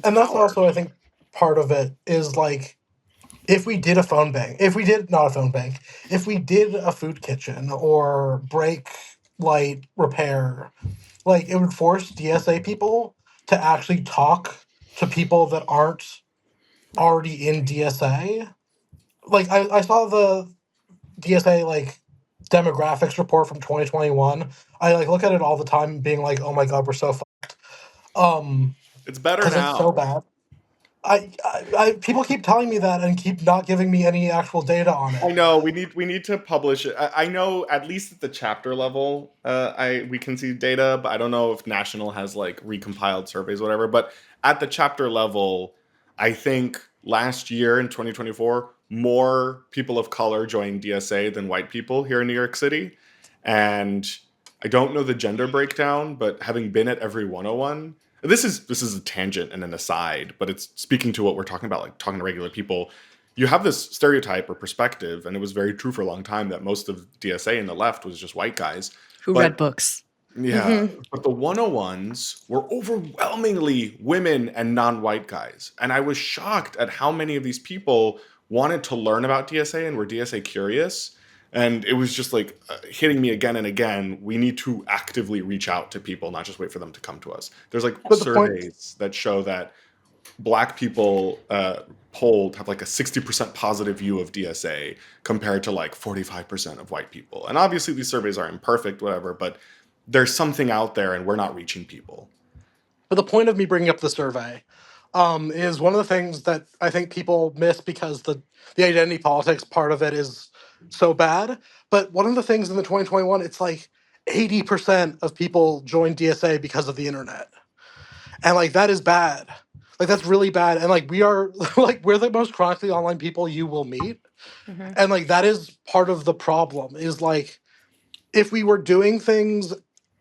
And that's also, I think, part of it is like, if we did a phone bank, if we did a food kitchen or brake light repair, like, it would force DSA people to actually talk to people that aren't already in DSA. Like, I saw the DSA like demographics report from 2021. I like look at it all the time being like, oh my god, we're so fucked. It's better now. It's so bad. I people keep telling me that and keep not giving me any actual data on it. I know we need to publish it. I know at least at the chapter level, we can see data, but I don't know if national has like recompiled surveys, or whatever. But at the chapter level, I think last year in 2024, more people of color joined DSA than white people here in New York City, and I don't know the gender breakdown, but having been at every 101. This is a tangent and an aside, but it's speaking to what we're talking about, like talking to regular people. You have this stereotype or perspective, and it was very true for a long time that most of DSA and the left was just white guys who read books. Yeah, but the 101s were overwhelmingly women and non-white guys. And I was shocked at how many of these people wanted to learn about DSA and were DSA curious. And it was just like hitting me again and again. We need to actively reach out to people, not just wait for them to come to us. There's like surveys that show that Black people polled have like a 60% positive view of DSA compared to like 45% of white people. And obviously these surveys are imperfect, whatever, but there's something out there and we're not reaching people. But the point of me bringing up the survey is one of the things that I think people miss because the identity politics part of it is so bad. But one of the things in the 2021, it's like 80% of people joined DSA because of the internet. And like, that is bad. Like, that's really bad. And like, we are like, we're the most chronically online people you will meet. And like, that is part of the problem, is like, if we were doing things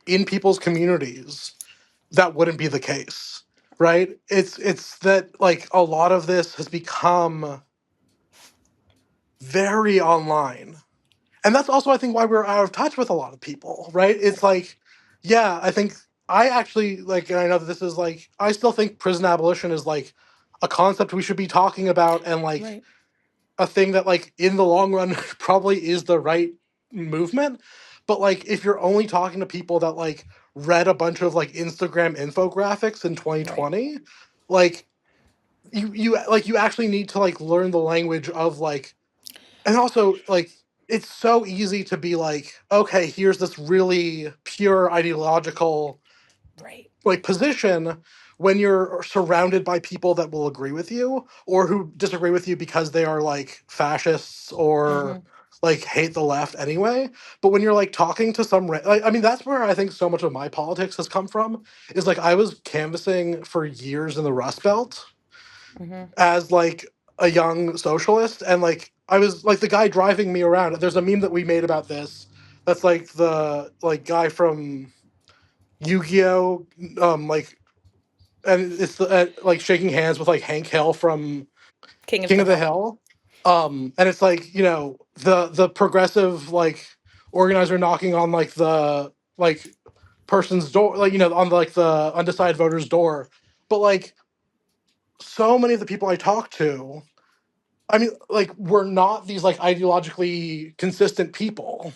in people's communities, that wouldn't be the case, right? It's that like a lot of this has become very online. And that's also, I think, why we're out of touch with a lot of people, right? It's like, yeah, I think I actually like, and I know that this is like, I still think prison abolition is like a concept we should be talking about, and like Right. a thing that like in the long run probably is the right movement. But like, if you're only talking to people that like read a bunch of like Instagram infographics in 2020, like you actually need to like learn the language of like, and also like, it's so easy to be like, okay, here's this really pure ideological Right. like position, when you're surrounded by people that will agree with you or who disagree with you because they are like fascists or like hate the left anyway. But when you're like talking to some like, I mean, that's where I think so much of my politics has come from, is like I was canvassing for years in the Rust Belt as like a young socialist, and like I was like the guy driving me around. There's a meme that we made about this that's like the like guy from Yu-Gi-Oh, like, and it's like shaking hands with like Hank Hill from King King of of the the Hill. And it's like, you know, the progressive like organizer knocking on like the like person's door, like, you know, on like the undecided voter's door. But like, so many of the people I talk to, I mean, like, were not these like ideologically consistent people.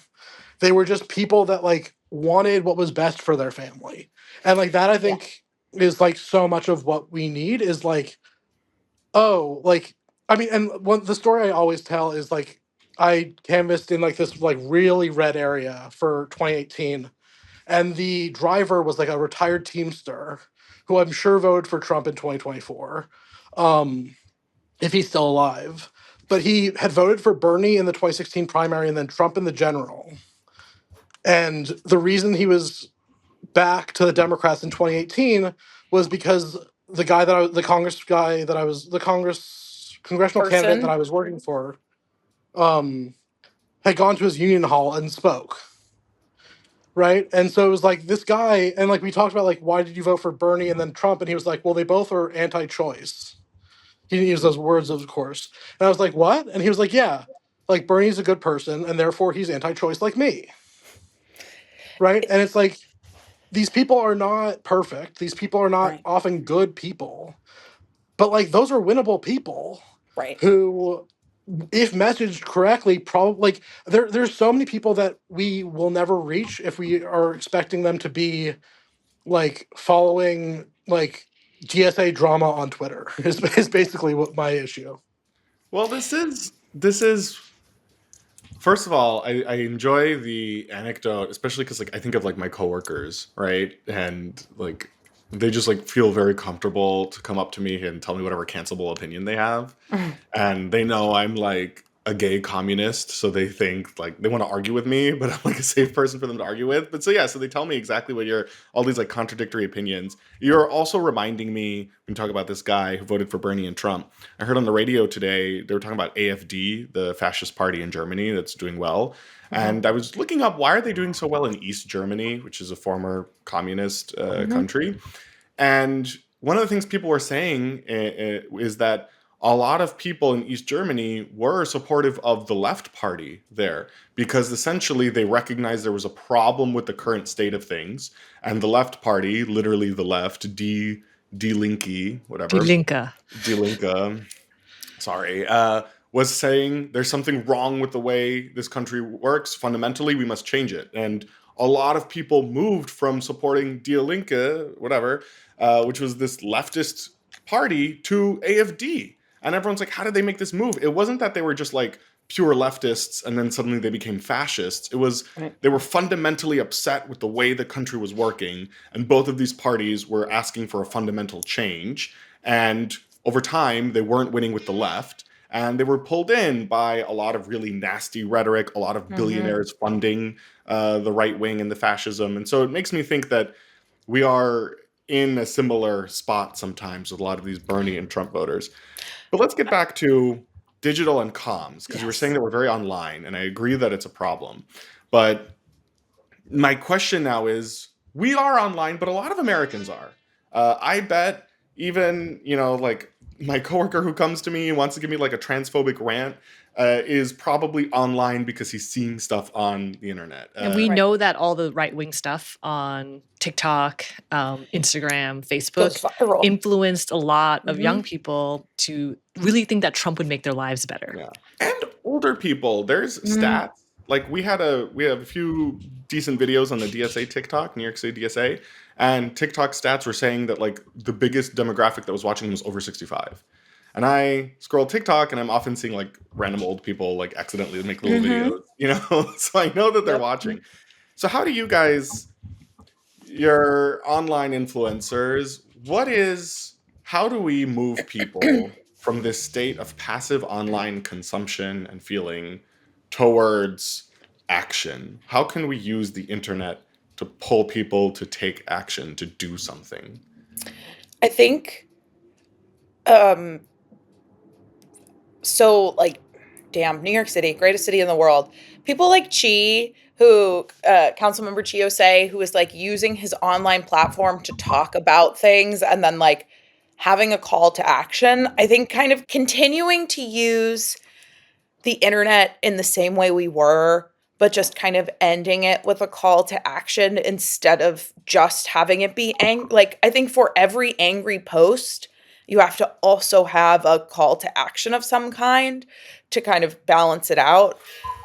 They were just people that like wanted what was best for their family. And like that, I think, is like so much of what we need, is like, oh, like, I mean, and one the story I always tell is like, I canvassed in like this like really red area for 2018, and the driver was like a retired Teamster who I'm sure voted for Trump in 2024, if he's still alive. But he had voted for Bernie in the 2016 primary and then Trump in the general. And the reason he was back to the Democrats in 2018 was because the Congress congressional candidate that I was working for, had gone to his union hall and spoke. Right. And so it was like this guy, and like we talked about like, why did you vote for Bernie and then Trump? And he was like, well, they both are anti-choice. He didn't use those words, of course. And I was like, what? And he was like, yeah, like Bernie's a good person and therefore he's anti-choice like me. Right. And it's like, these people are not perfect. These people are not often good people. But like, those are winnable people. Right. Who, if messaged correctly, probably like there's so many people that we will never reach if we are expecting them to be like following like GSA drama on Twitter is basically what my issue. Well, this is first of all, I enjoy the anecdote, especially because like I think of like my coworkers, right? And like they just like feel very comfortable to come up to me and tell me whatever cancelable opinion they have. And they know I'm like a gay communist, so they think like they want to argue with me, but I'm like a safe person for them to argue with. But so yeah, so they tell me exactly what all these like contradictory opinions. You're also reminding me when you talk about this guy who voted for Bernie and Trump. I heard on the radio today they were talking about AfD, the fascist party in Germany that's doing well. And I was looking up, why are they doing so well in East Germany, which is a former communist country. And one of the things people were saying is that a lot of people in East Germany were supportive of the left party there because essentially they recognized there was a problem with the current state of things. And the left party, literally the left, Die Linke, whatever. Die Linke, sorry, was saying there's something wrong with the way this country works. Fundamentally, we must change it. And a lot of people moved from supporting Die Linke, whatever, which was this leftist party, to AfD. And everyone's like, how did they make this move? It wasn't that they were just like pure leftists and then suddenly they became fascists. It was they were fundamentally upset with the way the country was working. And both of these parties were asking for a fundamental change. And over time, they weren't winning with the left. And they were pulled in by a lot of really nasty rhetoric, a lot of billionaires funding the right wing and the fascism. And so it makes me think that we are in a similar spot sometimes with a lot of these Bernie and Trump voters. But let's get back to digital and comms, because you were saying that we're very online, and I agree that it's a problem. But my question now is, we are online, but a lot of Americans are. I bet even, like my coworker who comes to me and wants to give me like a transphobic rant is probably online because he's seeing stuff on the internet. And we know that all the right-wing stuff on TikTok, Instagram, Goes Facebook viral. influenced a lot of young people to really think that Trump would make their lives better. Yeah. And older people, there's stats. Like we have a few decent videos on the DSA TikTok, New York City DSA, and TikTok stats were saying that like the biggest demographic that was watching was over 65. And I scroll TikTok and I'm often seeing like random old people like accidentally make little videos, so I know that they're watching. So how do you guys, your online influencers, how do we move people from this state of passive online consumption and feeling towards action? How can we use the internet to pull people to take action, to do something? I think, so like, damn, New York City, greatest city in the world. People like Teachey, who, Councilmember Teachey, who is like using his online platform to talk about things and then like having a call to action. I think kind of continuing to use the internet in the same way we were, but just kind of ending it with a call to action instead of just having it be like, I think for every angry post, you have to also have a call to action of some kind to kind of balance it out.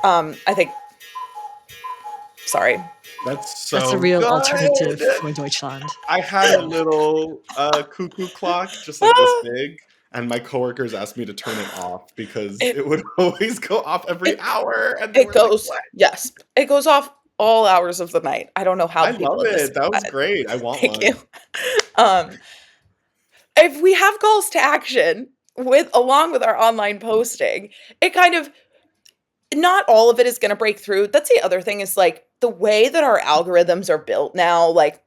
I think, sorry. That's so That's a real good. alternative for Deutschland. I had a little cuckoo clock just like this big, and my coworkers asked me to turn it off because it would always go off every hour. And it goes, yes, it goes off all hours of the night. I don't know how I people love it. That was great. I want Thank one. you. If we have calls to action along with our online posting, it kind of, not all of it is going to break through. That's the other thing, is like the way that our algorithms are built now, like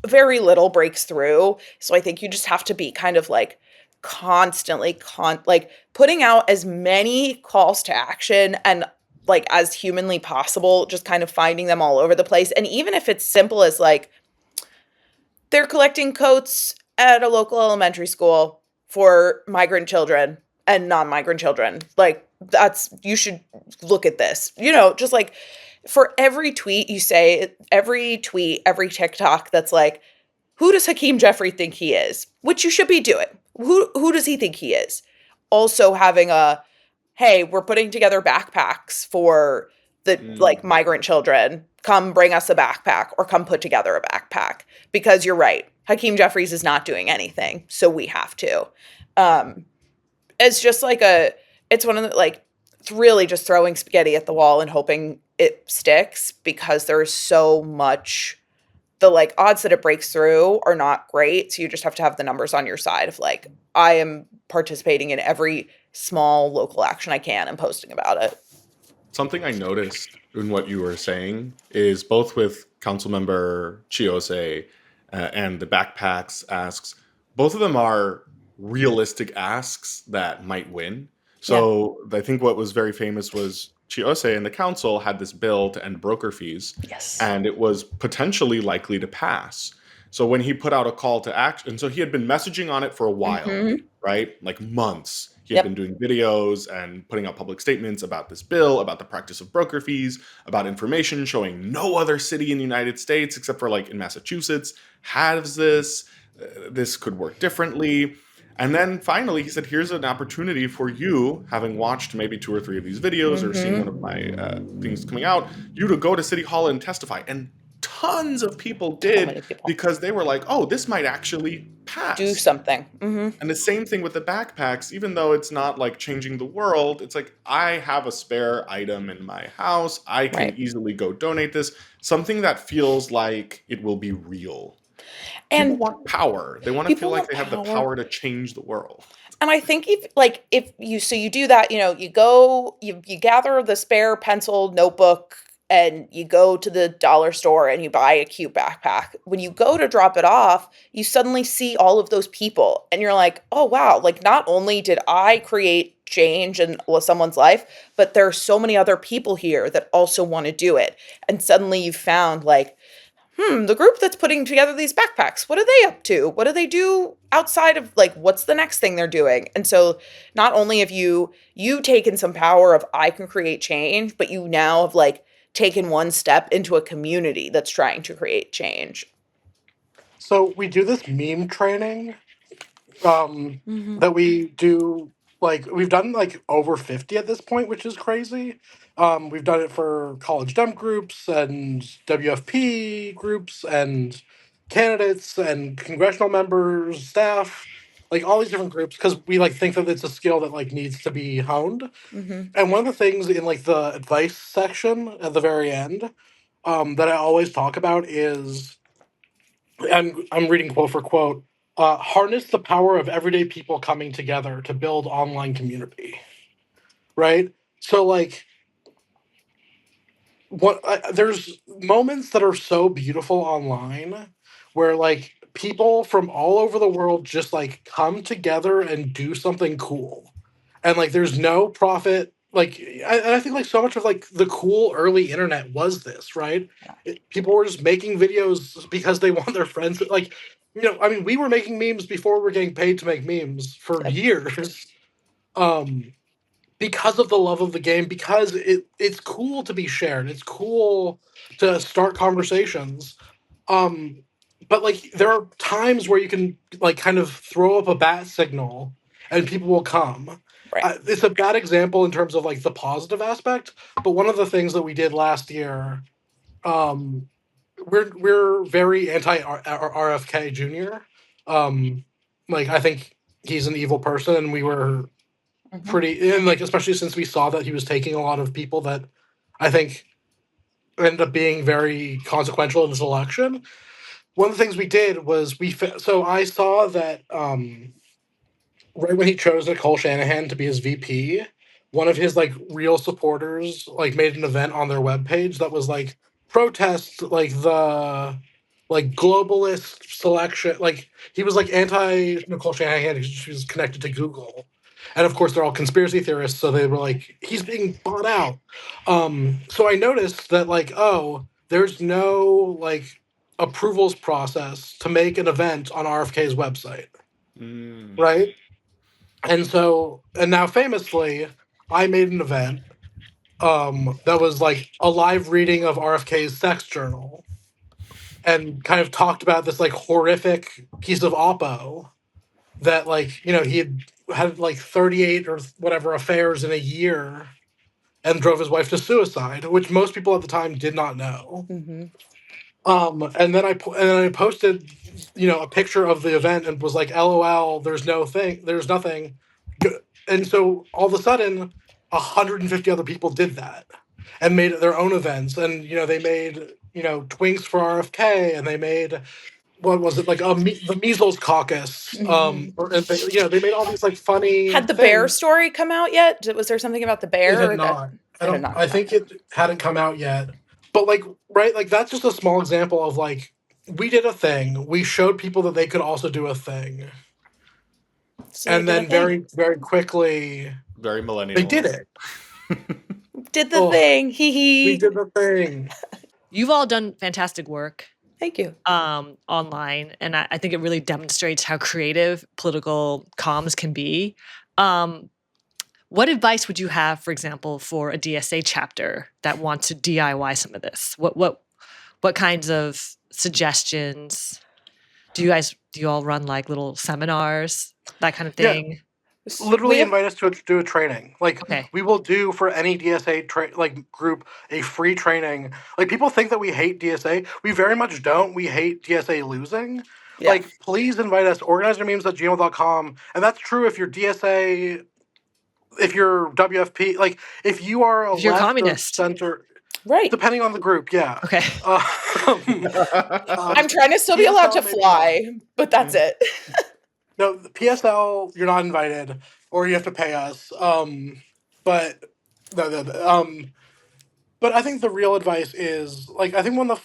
very little breaks through. So I think you just have to be kind of like constantly like putting out as many calls to action and like as humanly possible, just kind of finding them all over the place. And even if it's simple as like, they're collecting coats at a local elementary school for migrant children and non-migrant children. Like, you should look at this, just like for every tweet you say, every TikTok that's like, who does Hakeem Jeffrey think he is? Which you should be doing. Who does he think he is? Also having hey, we're putting together backpacks for the like migrant children. Come bring us a backpack, or come put together a backpack, because you're right. Hakeem Jeffries is not doing anything, so we have to. It's just like it's one of the, like, it's really just throwing spaghetti at the wall and hoping it sticks, because there's so much, the like odds that it breaks through are not great. So you just have to have the numbers on your side of like, I am participating in every small local action I can and posting about it. Something I noticed in what you were saying is both with Councilmember Chiose and the backpacks asks, both of them are realistic asks that might win. So I think what was very famous was Chiose and the council had this bill to end broker fees. Yes. And it was potentially likely to pass. So when he put out a call to action, so he had been messaging on it for a while, right? Like months. He had been doing videos and putting out public statements about this bill, about the practice of broker fees, about information showing no other city in the United States, except for like in Massachusetts, has this. This could work differently. And then finally he said, here's an opportunity for you, having watched maybe 2 or 3 of these videos or seen one of my things coming out, you to go to City Hall and testify. And tons of people did, because they were like, oh, this might actually pass. Do something. And the same thing with the backpacks, even though it's not like changing the world, it's like, I have a spare item in my house. I can easily go donate this. Something that feels like it will be real. And people want power. They want to feel like they have the power to change the world. And I think if you do that, you gather the spare pencil, notebook, and you go to the dollar store and you buy a cute backpack. When you go to drop it off, you suddenly see all of those people and you're like, oh, wow, like not only did I create change in someone's life, but there are so many other people here that also want to do it. And suddenly you found like, the group that's putting together these backpacks, what are they up to? What do they do outside of like, what's the next thing they're doing? And so not only have you taken some power of I can create change, but you now have like taken one step into a community that's trying to create change. So we do this meme training that we do, like we've done like over 50 at this point, which is crazy. We've done it for college dem groups and WFP groups and candidates and congressional members, staff, like all these different groups, because we like think that it's a skill that like needs to be honed. And one of the things in like the advice section at the very end that I always talk about is, and I'm reading quote for quote, harness the power of everyday people coming together to build online community. Right? So like there's moments that are so beautiful online where like people from all over the world just like come together and do something cool. And like there's no profit, like I think like so much of like the cool early internet was this, right? People were just making videos because they want their friends like, I mean, we were making memes before we were getting paid to make memes for years. Because of the love of the game, because it's cool to be shared. It's cool to start conversations. But like there are times where you can like kind of throw up a bat signal and people will come. Right. It's a bad example in terms of like the positive aspect, but one of the things that we did last year, we're very anti RFK Jr. Like I think he's an evil person, and we were pretty, and like especially since we saw that he was taking a lot of people that I think ended up being very consequential in this election. One of the things we did was so I saw that right when he chose Nicole Shanahan to be his VP, one of his like real supporters like made an event on their webpage that was like protest like the like globalist selection. Like he was like anti Nicole Shanahan because she was connected to Google. And of course they're all conspiracy theorists, so they were like, he's being bought out. So I noticed that like, oh, there's no like approvals process to make an event on RFK's website. Right? And now famously, I made an event that was like a live reading of RFK's sex journal and kind of talked about this like horrific piece of oppo that like, he had like 38 or whatever affairs in a year and drove his wife to suicide, which most people at the time did not know. And then I posted, a picture of the event and was like, LOL, there's nothing. And so all of a sudden, 150 other people did that and made it their own events. And, they made, Twinks for RFK, and they made, what was it, like the measles caucus. They made all these like funny Had the things. bear story come out yet? Was there something about the bear? It had not. I think it hadn't come out yet. But like, right, like that's just a small example of like, we did a thing. We showed people that they could also do a thing. So and then very, very quickly, very millennial. They did it. Did the thing. We did the thing. You've all done fantastic work. Thank you. Online. And I think it really demonstrates how creative political comms can be. What advice would you have, for example, for a DSA chapter that wants to DIY some of this? What kinds of suggestions do you all run, like little seminars, that kind of thing? Yeah. Literally invite us to do a training. Like we will do for any DSA group a free training. Like people think that we hate DSA. We very much don't. We hate DSA losing. Yeah. Like please invite us. organizermemes@gmail.com. And that's true if you're DSA, if you're WFP, like if you are a you're communist center, right? Depending on the group, yeah. Okay. I'm trying to still be allowed to fly, but that's it. No, the PSL, you're not invited, or you have to pay us. But no. But I think the real advice is, like, I think one of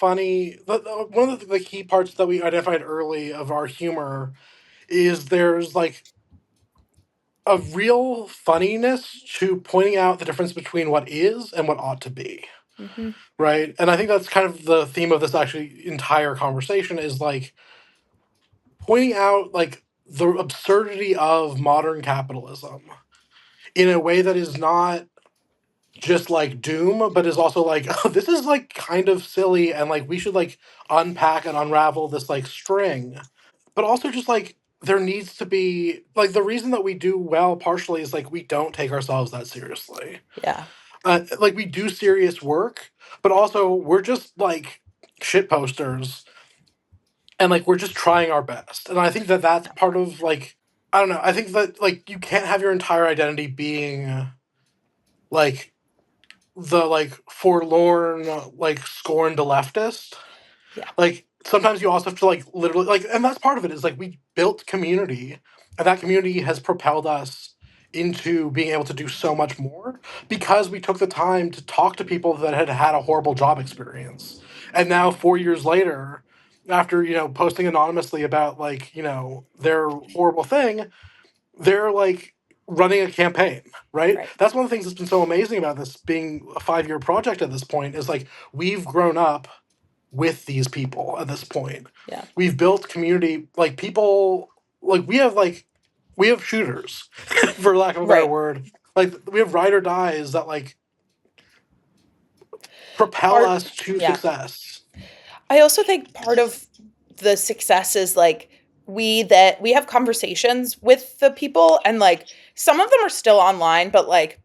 the key parts that we identified early of our humor is there's, like, a real funniness to pointing out the difference between what is and what ought to be, Mm-hmm. right? And I think that's kind of the theme of this actually entire conversation is, like, pointing out, like, the absurdity of modern capitalism in a way that is not just like doom, but is also like, oh, this is like kind of silly, and like we should like unpack and unravel this like string. But also just like there needs to be like the reason that we do well partially is like we don't take ourselves that seriously. Yeah. Like we do serious work, but also we're just like shit posters, and like we're just trying our best. And I think that that's part of like, I don't know. I think that like you can't have your entire identity being like the like forlorn, like scorned leftist. Yeah. Like sometimes you also have to like literally like, and that's part of it is like we built community, and that community has propelled us into being able to do so much more because we took the time to talk to people that had had a horrible job experience. And now 4 years later, after posting anonymously about like their horrible thing, they're like running a campaign, right? That's one of the things that's been so amazing about this being a 5-year project at this point is like we've grown up with these people at this point. Yeah. We've built community, like people, like we have shooters, for lack of a better word. Like we have ride or dies that like propel us to success. I also think part of the success is like we have conversations with the people, and like some of them are still online, but like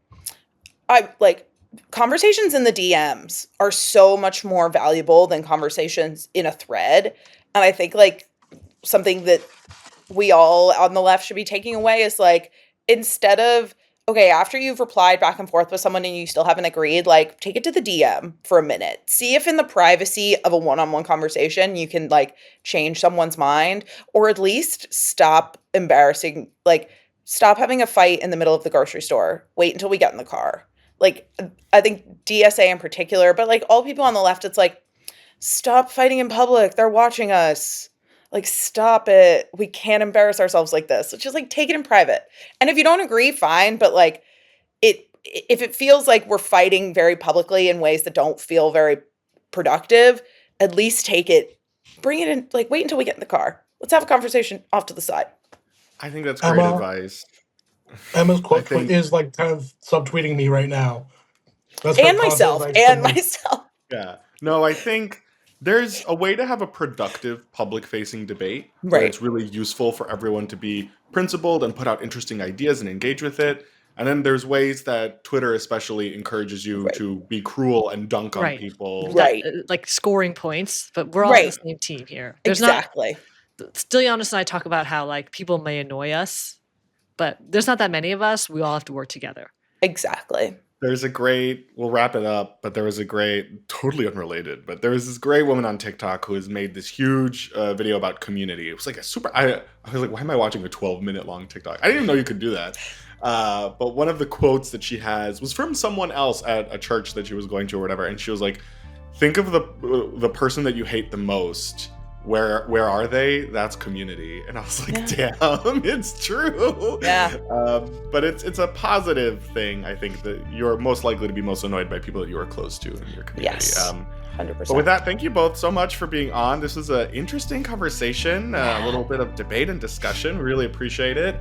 conversations in the DMs are so much more valuable than conversations in a thread. And I think like something that we all on the left should be taking away is like, instead of, okay, after you've replied back and forth with someone and you still haven't agreed, like take it to the DM for a minute. See if in the privacy of a one-on-one conversation you can like change someone's mind, or at least stop having a fight in the middle of the grocery store. Wait until we get in the car. Like, I think DSA in particular, but like all people on the left, it's like, stop fighting in public. They're watching us. Like, stop it. We can't embarrass ourselves like this. It's just like, take it in private. And if you don't agree, fine. But like if it feels like we're fighting very publicly in ways that don't feel very productive, at least bring it in, like wait until we get in the car. Let's have a conversation off to the side. I think that's great advice. Emma's quote is like kind of subtweeting me right now. That's myself. Yeah. No, I think there's a way to have a productive public-facing debate where it's really useful for everyone to be principled and put out interesting ideas and engage with it. And then there's ways that Twitter especially encourages you to be cruel and dunk on people. Like scoring points, but we're all on the same team here. Stylianos and I talk about how like people may annoy us, but there's not that many of us. We all have to work together. Exactly. We'll wrap it up, but there was a great, totally unrelated, but there was this great woman on TikTok who has made this huge video about community. It was like I was like, why am I watching a 12-minute long TikTok? I didn't even know you could do that. But one of the quotes that she has was from someone else at a church that she was going to or whatever. And she was like, think of the person that you hate the most. Where are they? That's community. And I was like, damn, it's true. Yeah. But it's a positive thing. I think that you're most likely to be most annoyed by people that you are close to in your community. Yes. 100%. But with that, thank you both so much for being on. This was an interesting conversation, a little bit of debate and discussion. Really appreciate it.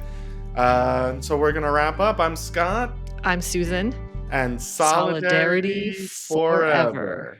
So we're going to wrap up. I'm Scott. I'm Susan. And solidarity forever.